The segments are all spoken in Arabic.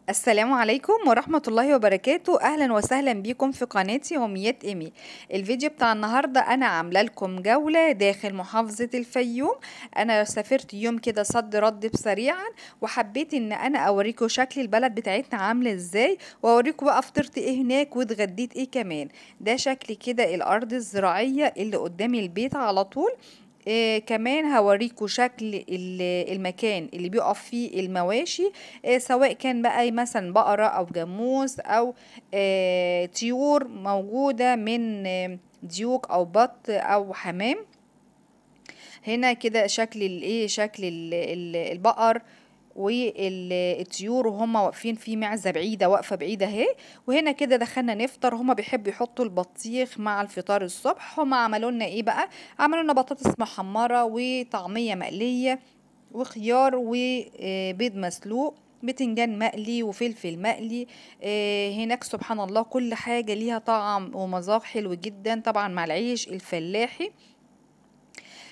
السلام عليكم ورحمة الله وبركاته. أهلا وسهلا بكم في قناتي يوميات إيمي. الفيديو بتاع النهاردة أنا عاملة لكم جولة داخل محافظة الفيوم. أنا سافرت يوم كده صد رد بسريعا، وحبيت إن أنا أوريكم شكل البلد بتاعتنا عاملة إزاي، وأوريكم بقى فطرت إيه هناك واتغديت إيه كمان. ده شكل كده الأرض الزراعية اللي قدام البيت على طول. كمان هوريكم شكل المكان اللي بيقف فيه المواشي، سواء كان بقى مثلا بقرة أو جاموس أو طيور موجودة من ديوك أو بط أو حمام. هنا كده شكل شكل البقر والطيور وهم واقفين في معزة بعيدة، واقفة بعيدة اهي. وهنا كده دخلنا نفطر، هما بيحبوا يحطوا البطيخ مع الفطار الصبح. هما عملوا لنا ايه بقى؟ عملوا لنا بطاطس محمرة وطعمية مقلية وخيار وبيض مسلوق، بتنجان مقلي وفلفل مقلي. هناك سبحان الله كل حاجة ليها طعم ومذاق حلو جدا، طبعا مع العيش الفلاحي.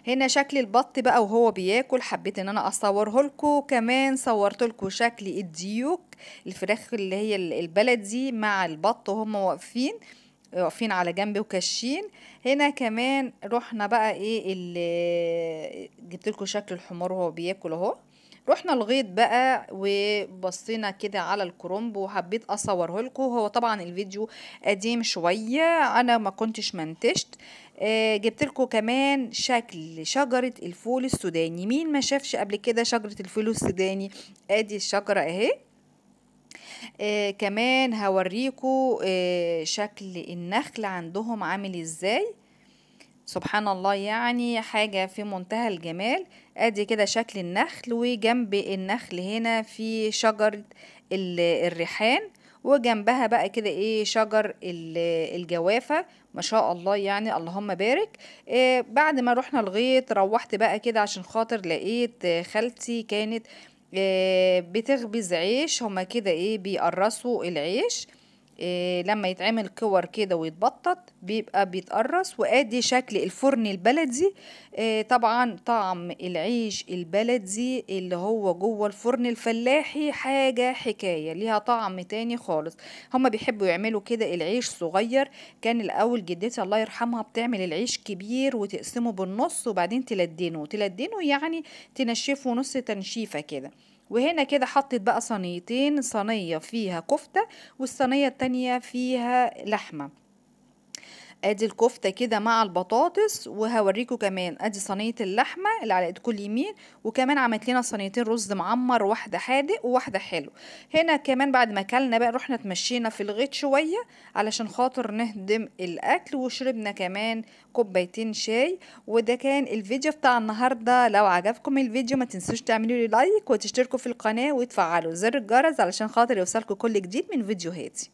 هنا شكل البط بقى وهو بياكل، حبيت ان انا اصوره لكم. كمان صورت لكم شكل الديوك، الفراخ اللي هي البلدي مع البط وهم واقفين على جنب وكاشين. هنا كمان رحنا بقى ايه اللي جبت لكم شكل الحمار وهو بياكل اهو. رحنا الغيط بقى وبصينا كده على الكرنب، وحبيت اصوره لكم. هو طبعا الفيديو قديم شوية، انا ما كنتش منتجت. جبت لكم كمان شكل شجرة الفول السوداني. مين ما شافش قبل كده شجرة الفول السوداني؟ ادي الشجرة اهي. كمان هوريكم شكل النخل عندهم عامل ازاي. سبحان الله، يعني حاجة في منتهى الجمال. ادي كده شكل النخل، وجنب النخل هنا في شجر الريحان، وجنبها بقى كده ايه شجر الجوافة. ما شاء الله، يعني اللهم بارك. بعد ما رحنا الغيط روحت بقى كده عشان خاطر لقيت خالتي كانت بتخبز عيش. هما كده ايه بيقرصوا العيش. لما يتعمل كور كده ويتبطط بيبقى بيتقرص. وادي شكل الفرن البلدي. طبعا طعم العيش البلدي اللي هو جوه الفرن الفلاحي حاجة حكاية، ليها طعم تاني خالص. هما بيحبوا يعملوا كده العيش صغير. كان الاول جدتي الله يرحمها بتعمل العيش كبير وتقسمه بالنص، وبعدين تلدنه يعني تنشفه نص تنشيفة كده. وهنا كده حطت بقى صينيتين، صينية فيها كفتة والصينية التانية فيها لحمة. ادي الكفتة كده مع البطاطس، وهوريكم كمان ادي صينية اللحمة اللي على ايد كل يمين. وكمان عملت لنا صينيتين رز معمر، واحدة حادق وواحدة حلو. هنا كمان بعد ما اكلنا بقى رحنا اتمشينا في الغيط شوية علشان خاطر نهضم الاكل، وشربنا كمان كوبايتين شاي. وده كان الفيديو بتاع النهاردة. لو عجبكم الفيديو ما تنسوش تعملوا لي لايك وتشتركوا في القناة وتفعلوا زر الجرس علشان خاطر يوصلكم كل جديد من فيديوهاتي.